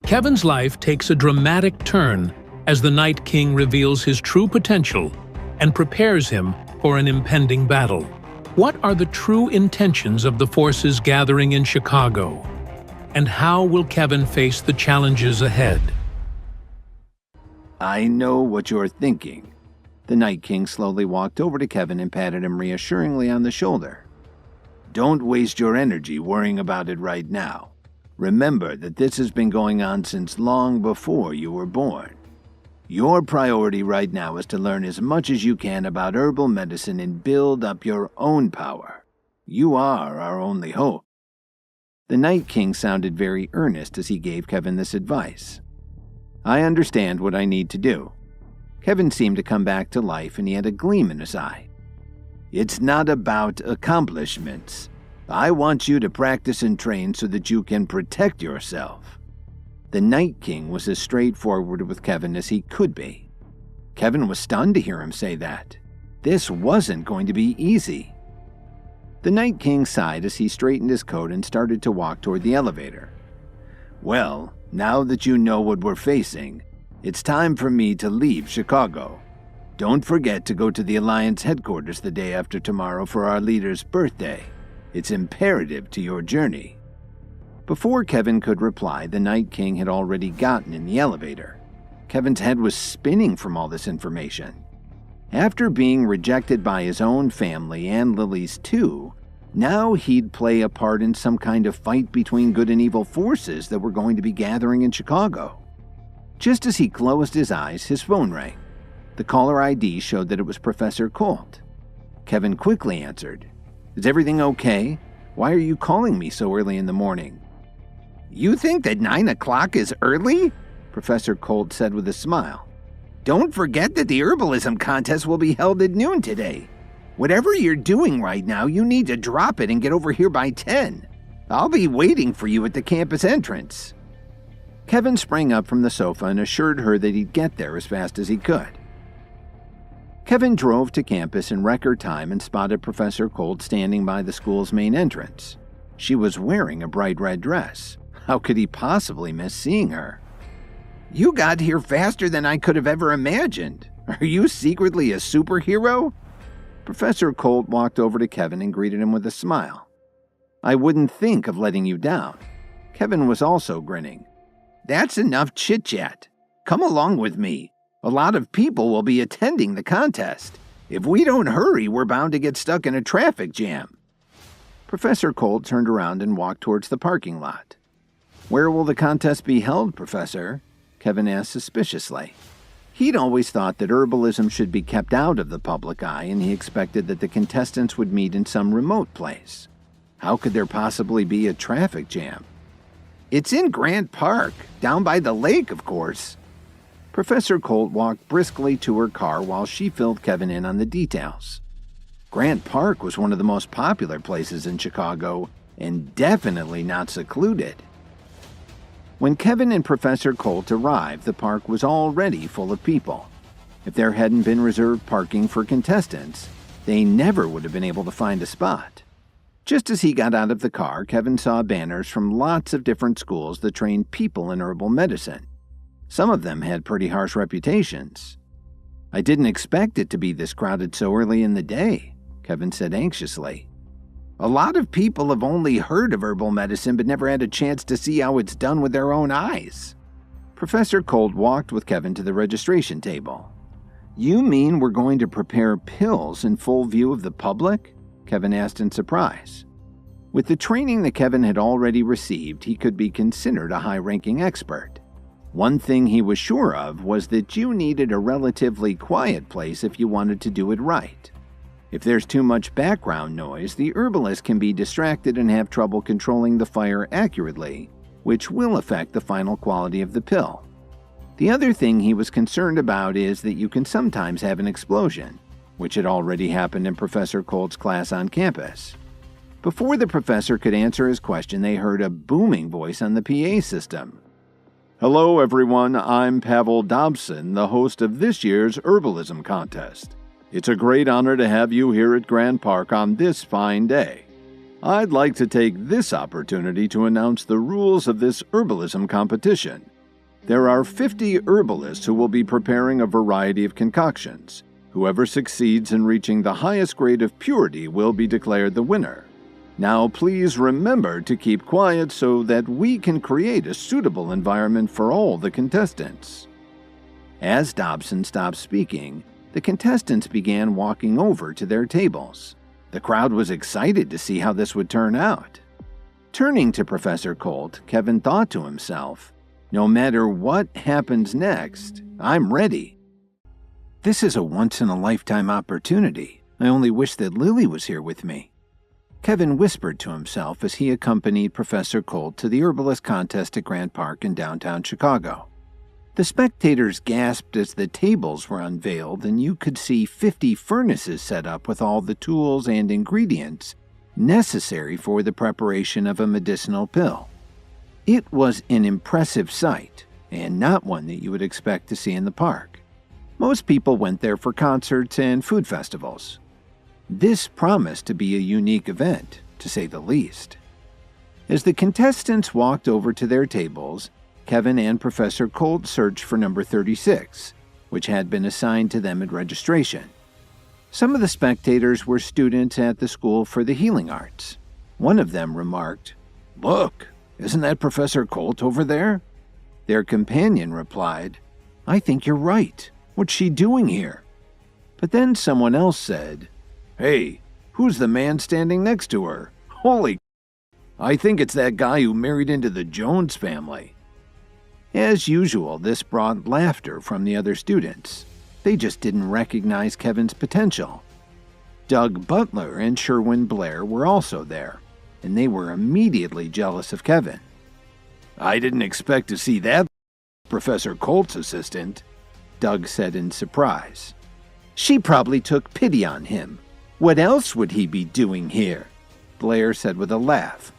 Kevin's life takes a dramatic turn as the Night King reveals his true potential and prepares him for an impending battle. What are the true intentions of the forces gathering in Chicago? And how will Kevin face the challenges ahead? I know what you're thinking. The Night King slowly walked over to Kevin and patted him reassuringly on the shoulder. Don't waste your energy worrying about it right now. Remember that this has been going on since long before you were born. Your priority right now is to learn as much as you can about herbal medicine and build up your own power. You are our only hope. The Night King sounded very earnest as he gave Kevin this advice. I understand what I need to do. Kevin seemed to come back to life and he had a gleam in his eye. It's not about accomplishments. I want you to practice and train so that you can protect yourself. The Night King was as straightforward with Kevin as he could be. Kevin was stunned to hear him say that. This wasn't going to be easy. The Night King sighed as he straightened his coat and started to walk toward the elevator. Well, now that you know what we're facing, it's time for me to leave Chicago. Don't forget to go to the Alliance headquarters the day after tomorrow for our leader's birthday. It's imperative to your journey. Before Kevin could reply, the Night King had already gotten in the elevator. Kevin's head was spinning from all this information. After being rejected by his own family and Lily's too, now he'd play a part in some kind of fight between good and evil forces that were going to be gathering in Chicago. Just as he closed his eyes, his phone rang. The caller ID showed that it was Professor Colt. Kevin quickly answered. Is everything okay? Why are you calling me so early in the morning? You think that 9 o'clock is early? Professor Colt said with a smile. Don't forget that the herbalism contest will be held at noon today. Whatever you're doing right now, you need to drop it and get over here by 10. I'll be waiting for you at the campus entrance. Kevin sprang up from the sofa and assured her that he'd get there as fast as he could. Kevin drove to campus in record time and spotted Professor Colt standing by the school's main entrance. She was wearing a bright red dress. How could he possibly miss seeing her? You got here faster than I could have ever imagined. Are you secretly a superhero? Professor Colt walked over to Kevin and greeted him with a smile. I wouldn't think of letting you down. Kevin was also grinning. That's enough chit-chat. Come along with me. A lot of people will be attending the contest. If we don't hurry, we're bound to get stuck in a traffic jam. Professor Colt turned around and walked towards the parking lot. Where will the contest be held, Professor? Kevin asked suspiciously. He'd always thought that herbalism should be kept out of the public eye, and he expected that the contestants would meet in some remote place. How could there possibly be a traffic jam? It's in Grant Park, down by the lake, of course. Professor Colt walked briskly to her car while she filled Kevin in on the details. Grant Park was one of the most popular places in Chicago, and definitely not secluded. When Kevin and Professor Colt arrived, the park was already full of people. If there hadn't been reserved parking for contestants, they never would have been able to find a spot. Just as he got out of the car, Kevin saw banners from lots of different schools that trained people in herbal medicine. Some of them had pretty harsh reputations. I didn't expect it to be this crowded so early in the day, Kevin said anxiously. A lot of people have only heard of herbal medicine but never had a chance to see how it's done with their own eyes. Professor Colt walked with Kevin to the registration table. You mean we're going to prepare pills in full view of the public? Kevin asked in surprise. With the training that Kevin had already received, he could be considered a high-ranking expert. One thing he was sure of was that you needed a relatively quiet place if you wanted to do it right. If there's too much background noise, the herbalist can be distracted and have trouble controlling the fire accurately, which will affect the final quality of the pill. The other thing he was concerned about is that you can sometimes have an explosion, which had already happened in Professor Colt's class on campus. Before the professor could answer his question, they heard a booming voice on the PA system. Hello everyone, I'm Pavel Dobson, the host of this year's herbalism contest. It's a great honor to have you here at Grant Park on this fine day. I'd like to take this opportunity to announce the rules of this herbalism competition. There are 50 herbalists who will be preparing a variety of concoctions. Whoever succeeds in reaching the highest grade of purity will be declared the winner. Now please remember to keep quiet so that we can create a suitable environment for all the contestants." As Dobson stopped speaking, the contestants began walking over to their tables. The crowd was excited to see how this would turn out. Turning to Professor Colt, Kevin thought to himself, "No matter what happens next, I'm ready. This is a once-in-a-lifetime opportunity. I only wish that Lily was here with me." Kevin whispered to himself as he accompanied Professor Colt to the herbalist contest at Grant Park in downtown Chicago. The spectators gasped as the tables were unveiled, and you could see 50 furnaces set up with all the tools and ingredients necessary for the preparation of a medicinal pill. It was an impressive sight, and not one that you would expect to see in the park. Most people went there for concerts and food festivals. This promised to be a unique event, to say the least. As the contestants walked over to their tables, Kevin and Professor Colt searched for number 36, which had been assigned to them at registration. Some of the spectators were students at the School for the Healing Arts. One of them remarked, "Look, isn't that Professor Colt over there?" Their companion replied, "I think you're right. What's she doing here?" But then someone else said, "Hey, who's the man standing next to her? Holy, I think it's that guy who married into the Jones family." As usual, this brought laughter from the other students. They just didn't recognize Kevin's potential. Doug Butler and Sherwin Blair were also there, and they were immediately jealous of Kevin. "I didn't expect to see that Professor Colt's assistant," Doug said in surprise. "She probably took pity on him. What else would he be doing here?" Blair said with a laugh.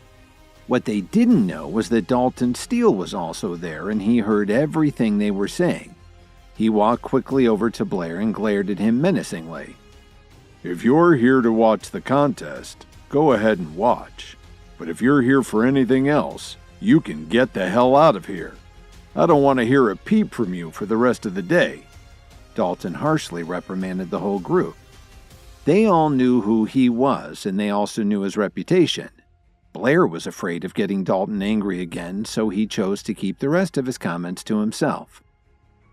What they didn't know was that Dalton Steele was also there, and he heard everything they were saying. He walked quickly over to Blair and glared at him menacingly. "If you're here to watch the contest, go ahead and watch. But if you're here for anything else, you can get the hell out of here. I don't want to hear a peep from you for the rest of the day." Dalton harshly reprimanded the whole group. They all knew who he was, and they also knew his reputation. Blair was afraid of getting Dalton angry again, so he chose to keep the rest of his comments to himself.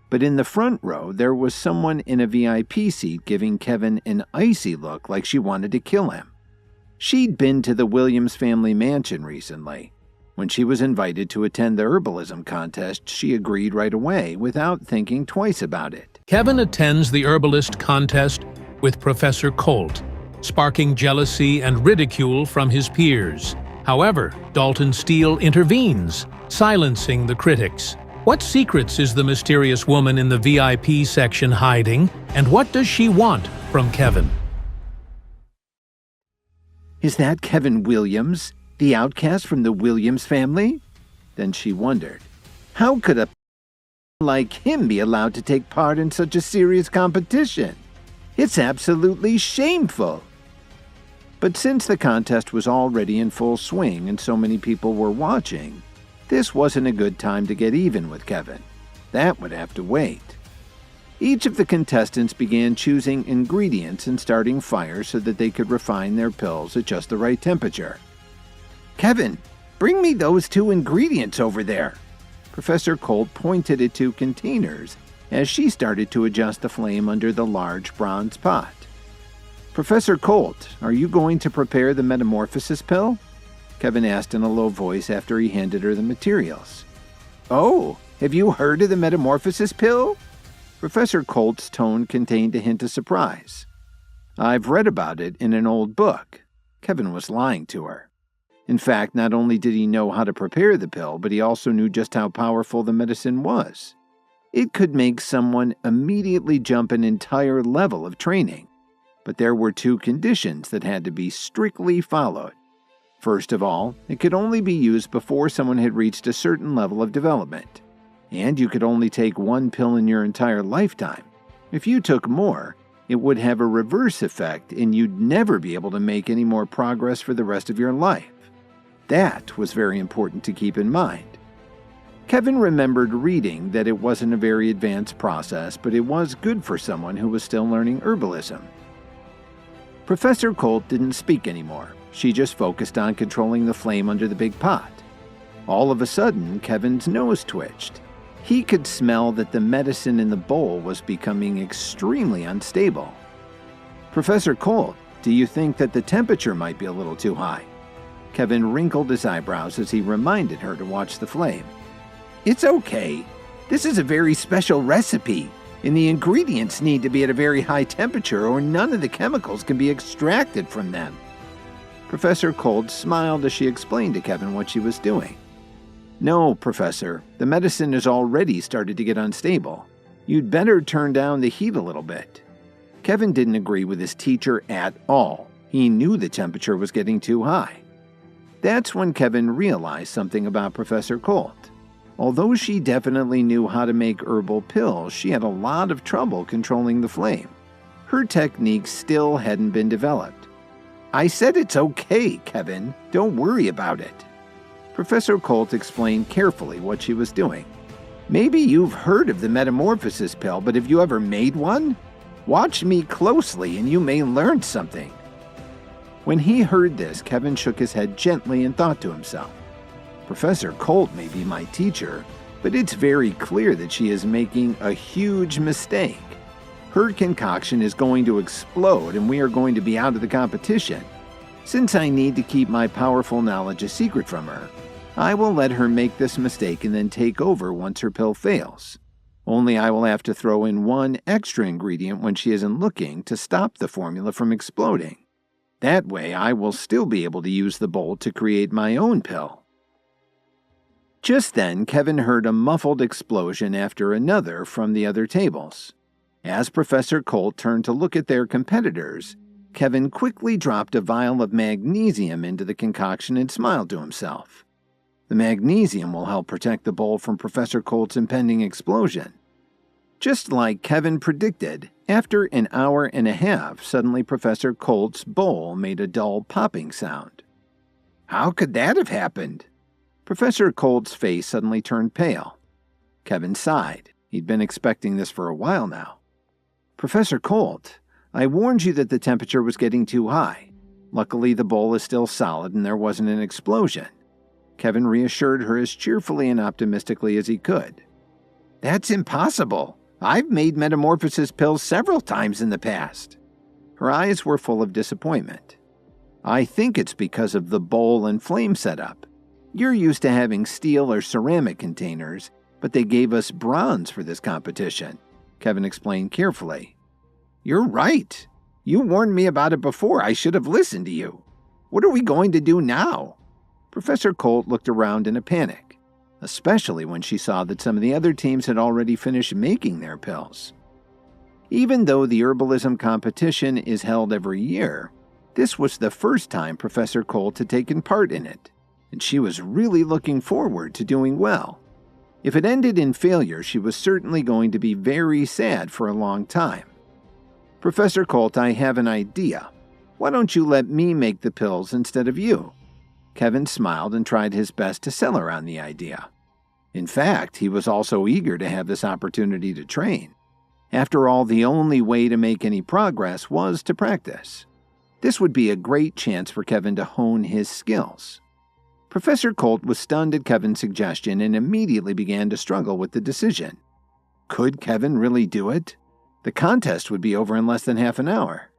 But in the front row, there was someone in a VIP seat giving Kevin an icy look like she wanted to kill him. She'd been to the Williams family mansion recently. When she was invited to attend the herbalism contest, she agreed right away without thinking twice about it. Kevin attends the herbalist contest with Professor Colt, sparking jealousy and ridicule from his peers. However, Dalton Steele intervenes, silencing the critics. What secrets is the mysterious woman in the VIP section hiding, and what does she want from Kevin? Is that Kevin Williams, the outcast from the Williams family? Then she wondered, how could a like him be allowed to take part in such a serious competition? It's absolutely shameful. But since the contest was already in full swing and so many people were watching, this wasn't a good time to get even with Kevin. That would have to wait. Each of the contestants began choosing ingredients and starting fires so that they could refine their pills at just the right temperature. "Kevin, bring me those 2 ingredients over there." Professor Colt pointed at 2 containers as she started to adjust the flame under the large bronze pot. "Professor Colt, are you going to prepare the Metamorphosis Pill?" Kevin asked in a low voice after he handed her the materials. "Oh, have you heard of the Metamorphosis Pill?" Professor Colt's tone contained a hint of surprise. "I've read about it in an old book." Kevin was lying to her. In fact, not only did he know how to prepare the pill, but he also knew just how powerful the medicine was. It could make someone immediately jump an entire level of training. But there were 2 conditions that had to be strictly followed. First of all, it could only be used before someone had reached a certain level of development. And you could only take 1 pill in your entire lifetime. If you took more, it would have a reverse effect and you'd never be able to make any more progress for the rest of your life. That was very important to keep in mind. Kevin remembered reading that it wasn't a very advanced process, but it was good for someone who was still learning herbalism. Professor Colt didn't speak anymore. She just focused on controlling the flame under the big pot. All of a sudden, Kevin's nose twitched. He could smell that the medicine in the bowl was becoming extremely unstable. "Professor Colt, do you think that the temperature might be a little too high?" Kevin wrinkled his eyebrows as he reminded her to watch the flame. "It's okay. This is a very special recipe, and the ingredients need to be at a very high temperature or none of the chemicals can be extracted from them." Professor Colt smiled as she explained to Kevin what she was doing. "No, Professor, the medicine has already started to get unstable. You'd better turn down the heat a little bit." Kevin didn't agree with his teacher at all. He knew the temperature was getting too high. That's when Kevin realized something about Professor Colt. Although she definitely knew how to make herbal pills, she had a lot of trouble controlling the flame. Her techniques still hadn't been developed. "I said it's okay, Kevin. Don't worry about it." Professor Colt explained carefully what she was doing. "Maybe you've heard of the Metamorphosis Pill, but have you ever made one? Watch me closely and you may learn something." When he heard this, Kevin shook his head gently and thought to himself, "Professor Colt may be my teacher, but it's very clear that she is making a huge mistake. Her concoction is going to explode and we are going to be out of the competition. Since I need to keep my powerful knowledge a secret from her, I will let her make this mistake and then take over once her pill fails. Only I will have to throw in one extra ingredient when she isn't looking to stop the formula from exploding. That way I will still be able to use the bowl to create my own pill." Just then, Kevin heard a muffled explosion after another from the other tables. As Professor Colt turned to look at their competitors, Kevin quickly dropped a vial of magnesium into the concoction and smiled to himself. The magnesium will help protect the bowl from Professor Colt's impending explosion. Just like Kevin predicted, after an hour and a half, suddenly Professor Colt's bowl made a dull popping sound. "How could that have happened?" Professor Colt's face suddenly turned pale. Kevin sighed. He'd been expecting this for a while now. "Professor Colt, I warned you that the temperature was getting too high. Luckily, the bowl is still solid and there wasn't an explosion." Kevin reassured her as cheerfully and optimistically as he could. "That's impossible. I've made metamorphosis pills several times in the past." Her eyes were full of disappointment. "I think it's because of the bowl and flame setup. You're used to having steel or ceramic containers, but they gave us bronze for this competition," Kevin explained carefully. "You're right. You warned me about it before. I should have listened to you. What are we going to do now?" Professor Colt looked around in a panic, especially when she saw that some of the other teams had already finished making their pills. Even though the herbalism competition is held every year, this was the first time Professor Colt had taken part in it, and she was really looking forward to doing well. If it ended in failure, she was certainly going to be very sad for a long time. "Professor Colt, I have an idea. Why don't you let me make the pills instead of you?" Kevin smiled and tried his best to sell her on the idea. In fact, he was also eager to have this opportunity to train. After all, the only way to make any progress was to practice. This would be a great chance for Kevin to hone his skills. Professor Colt was stunned at Kevin's suggestion and immediately began to struggle with the decision. Could Kevin really do it? The contest would be over in less than half an hour.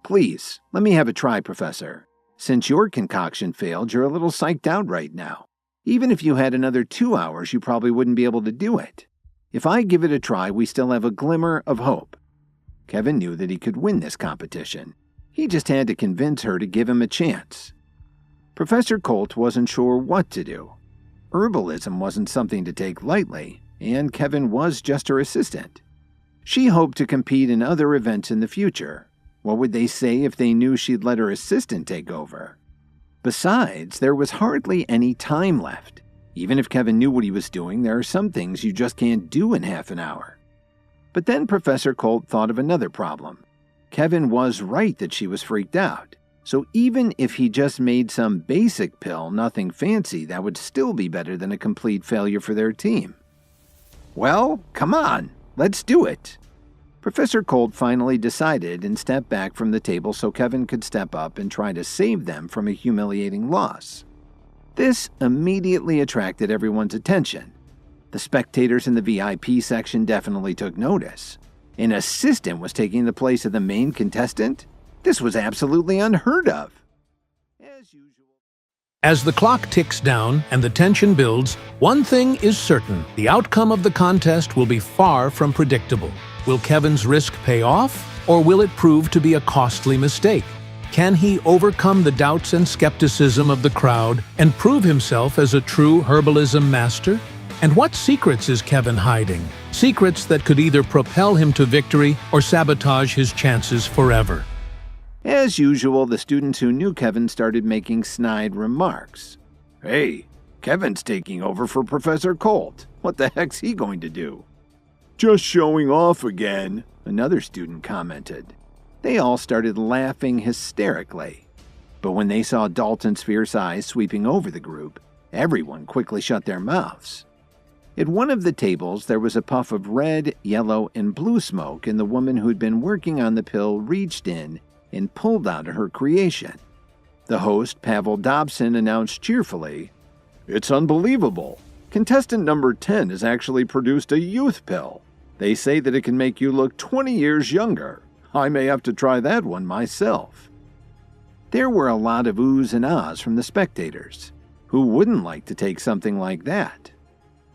"Please, let me have a try, Professor. Since your concoction failed, you're a little psyched out right now. Even if you had another 2 hours, you probably wouldn't be able to do it. If I give it a try, we still have a glimmer of hope." Kevin knew that he could win this competition. He just had to convince her to give him a chance. Professor Colt wasn't sure what to do. Herbalism wasn't something to take lightly, and Kevin was just her assistant. She hoped to compete in other events in the future. What would they say if they knew she'd let her assistant take over? Besides, there was hardly any time left. Even if Kevin knew what he was doing, there are some things you just can't do in half an hour. But then Professor Colt thought of another problem. Kevin was right that she was freaked out, So even if he just made some basic pill, nothing fancy, that would still be better than a complete failure for their team. Well, come on, let's do it. Professor Colt finally decided and stepped back from the table so Kevin could step up and try to save them from a humiliating loss. This immediately attracted everyone's attention. The spectators in the VIP section definitely took notice. An assistant was taking the place of the main contestant? This was absolutely unheard of. As usual. As the clock ticks down and the tension builds, one thing is certain: the outcome of the contest will be far from predictable. Will Kevin's risk pay off, or will it prove to be a costly mistake? Can he overcome the doubts and skepticism of the crowd and prove himself as a true herbalism master? And what secrets is Kevin hiding? Secrets that could either propel him to victory or sabotage his chances forever. As usual, the students who knew Kevin started making snide remarks. Hey, Kevin's taking over for Professor Colt. What the heck's he going to do? Just showing off again, another student commented. They all started laughing hysterically. But when they saw Dalton's fierce eyes sweeping over the group, everyone quickly shut their mouths. At one of the tables, there was a puff of red, yellow, and blue smoke, and the woman who'd been working on the pill reached in and pulled out her creation. The host, Pavel Dobson, announced cheerfully, "It's unbelievable. Contestant number 10 has actually produced a youth pill. They say that it can make you look 20 years younger. I may have to try that one myself." There were a lot of oohs and ahs from the spectators. Who wouldn't like to take something like that?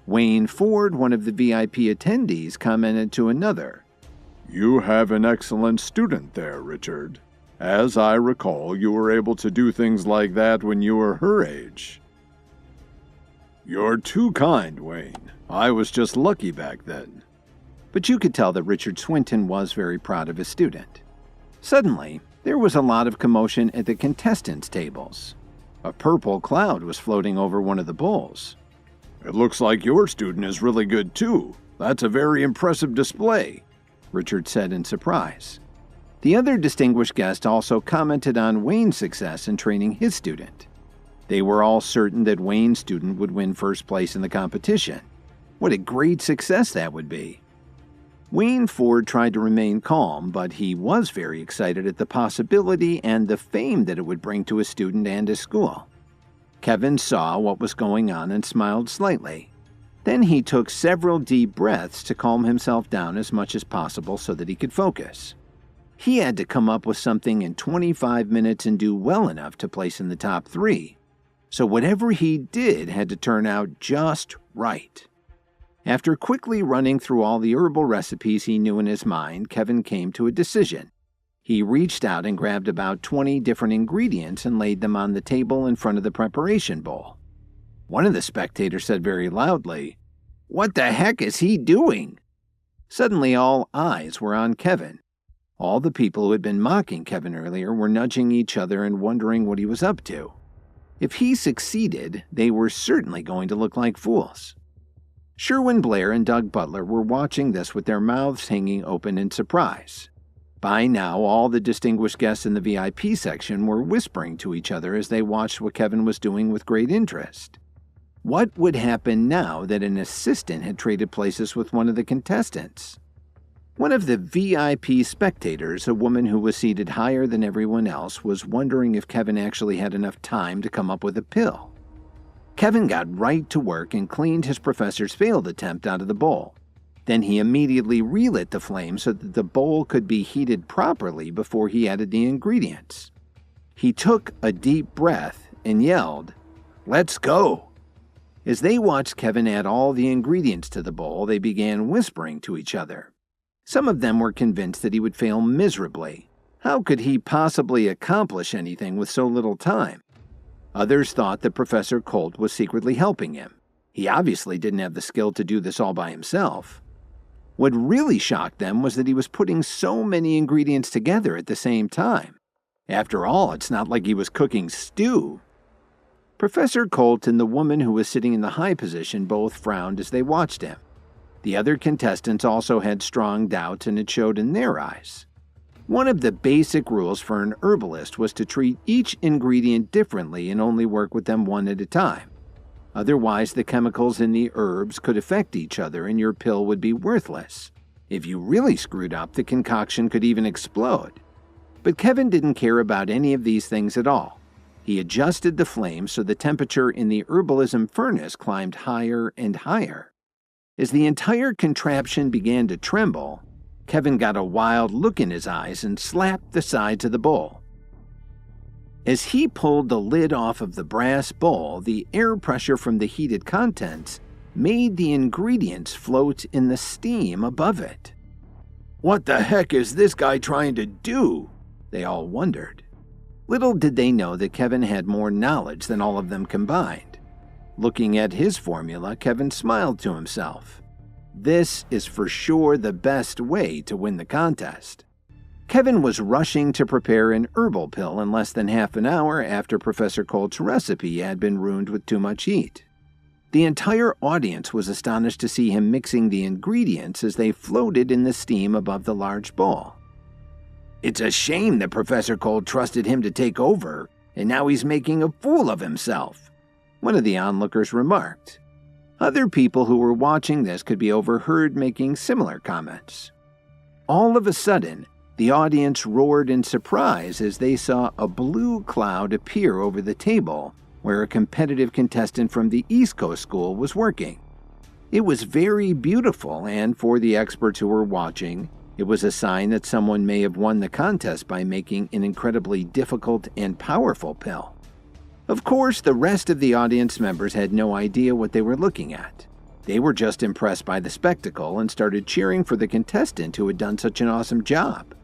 Wayne Ford, one of the VIP attendees, commented to another, "You have an excellent student there, Richard. As I recall, you were able to do things like that when you were her age." "You're too kind, Wayne. I was just lucky back then." But you could tell that Richard Swinton was very proud of his student. Suddenly, there was a lot of commotion at the contestants' tables. A purple cloud was floating over one of the bowls. "It looks like your student is really good too. That's a very impressive display," Richard said in surprise. The other distinguished guest also commented on Wayne's success in training his student. They were all certain that Wayne's student would win first place in the competition. What a great success that would be. Wayne Ford tried to remain calm, but he was very excited at the possibility and the fame that it would bring to his student and his school. Kevin saw what was going on and smiled slightly. Then he took several deep breaths to calm himself down as much as possible so that he could focus. He had to come up with something in 25 minutes and do well enough to place in the top 3. So whatever he did had to turn out just right. After quickly running through all the herbal recipes he knew in his mind, Kevin came to a decision. He reached out and grabbed about 20 different ingredients and laid them on the table in front of the preparation bowl. One of the spectators said very loudly, "What the heck is he doing?" Suddenly all eyes were on Kevin. All the people who had been mocking Kevin earlier were nudging each other and wondering what he was up to. If he succeeded, they were certainly going to look like fools. Sherwin Blair and Doug Butler were watching this with their mouths hanging open in surprise. By now, all the distinguished guests in the VIP section were whispering to each other as they watched what Kevin was doing with great interest. What would happen now that an assistant had traded places with one of the contestants? One of the VIP spectators, a woman who was seated higher than everyone else, was wondering if Kevin actually had enough time to come up with a pill. Kevin got right to work and cleaned his professor's failed attempt out of the bowl. Then he immediately relit the flame so that the bowl could be heated properly before he added the ingredients. He took a deep breath and yelled, "Let's go!" As they watched Kevin add all the ingredients to the bowl, they began whispering to each other. Some of them were convinced that he would fail miserably. How could he possibly accomplish anything with so little time? Others thought that Professor Colt was secretly helping him. He obviously didn't have the skill to do this all by himself. What really shocked them was that he was putting so many ingredients together at the same time. After all, it's not like he was cooking stew. Professor Colt and the woman who was sitting in the high position both frowned as they watched him. The other contestants also had strong doubts, and it showed in their eyes. One of the basic rules for an herbalist was to treat each ingredient differently and only work with them one at a time. Otherwise, the chemicals in the herbs could affect each other and your pill would be worthless. If you really screwed up, the concoction could even explode. But Kevin didn't care about any of these things at all. He adjusted the flame so the temperature in the herbalism furnace climbed higher and higher. As the entire contraption began to tremble, Kevin got a wild look in his eyes and slapped the sides of the bowl. As he pulled the lid off of the brass bowl, the air pressure from the heated contents made the ingredients float in the steam above it. "What the heck is this guy trying to do?" they all wondered. Little did they know that Kevin had more knowledge than all of them combined. Looking at his formula, Kevin smiled to himself. This is for sure the best way to win the contest. Kevin was rushing to prepare an herbal pill in less than half an hour after Professor Colt's recipe had been ruined with too much heat. The entire audience was astonished to see him mixing the ingredients as they floated in the steam above the large bowl. "It's a shame that Professor Colt trusted him to take over, and now he's making a fool of himself," one of the onlookers remarked. Other people who were watching this could be overheard making similar comments. All of a sudden, the audience roared in surprise as they saw a blue cloud appear over the table where a competitive contestant from the East Coast school was working. It was very beautiful, and for the experts who were watching, it was a sign that someone may have won the contest by making an incredibly difficult and powerful pill. Of course, the rest of the audience members had no idea what they were looking at. They were just impressed by the spectacle and started cheering for the contestant who had done such an awesome job.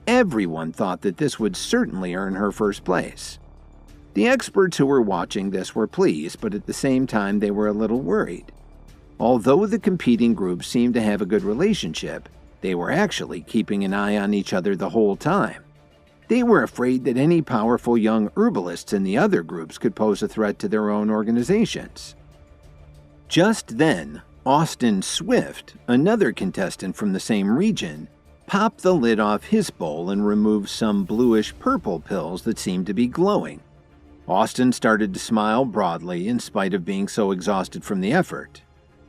Everyone thought that this would certainly earn her first place. The experts who were watching this were pleased, but at the same time they were a little worried. Although the competing groups seemed to have a good relationship, they were actually keeping an eye on each other the whole time. They were afraid that any powerful young herbalists in the other groups could pose a threat to their own organizations. Just then, Austin Swift, another contestant from the same region, popped the lid off his bowl and removed some bluish-purple pills that seemed to be glowing. Austin started to smile broadly in spite of being so exhausted from the effort.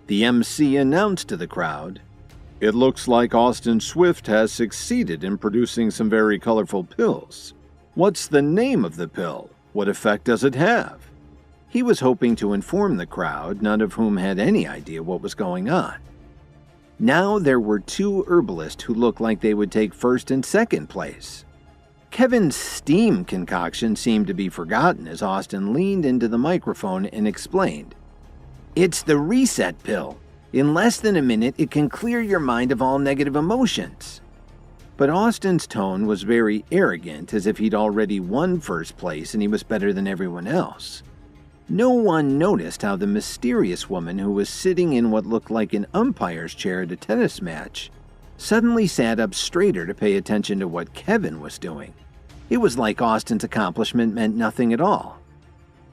The MC announced to the crowd, "It looks like Austin Swift has succeeded in producing some very colorful pills. What's the name of the pill? What effect does it have?" He was hoping to inform the crowd, none of whom had any idea what was going on. Now there were two herbalists who looked like they would take first and second place. Kevin's steam concoction seemed to be forgotten as Austin leaned into the microphone and explained, "It's the reset pill. In less than a minute, it can clear your mind of all negative emotions." But Austin's tone was very arrogant, as if he'd already won first place and he was better than everyone else. No one noticed how the mysterious woman who was sitting in what looked like an umpire's chair at a tennis match suddenly sat up straighter to pay attention to what Kevin was doing. It was like Austin's accomplishment meant nothing at all.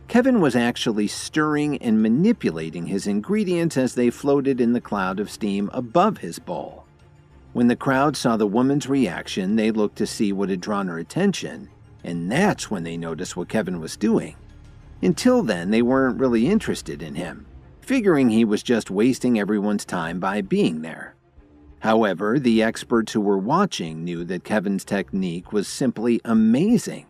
Kevin was actually stirring and manipulating his ingredients as they floated in the cloud of steam above his bowl. When the crowd saw the woman's reaction, they looked to see what had drawn her attention, and that's when they noticed what Kevin was doing. Until then, they weren't really interested in him, figuring he was just wasting everyone's time by being there. However, the experts who were watching knew that Kevin's technique was simply amazing.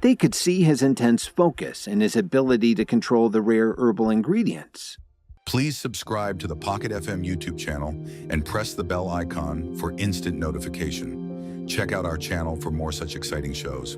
They could see his intense focus and his ability to control the rare herbal ingredients. Please subscribe to the Pocket FM YouTube channel and press the bell icon for instant notification. Check out our channel for more such exciting shows.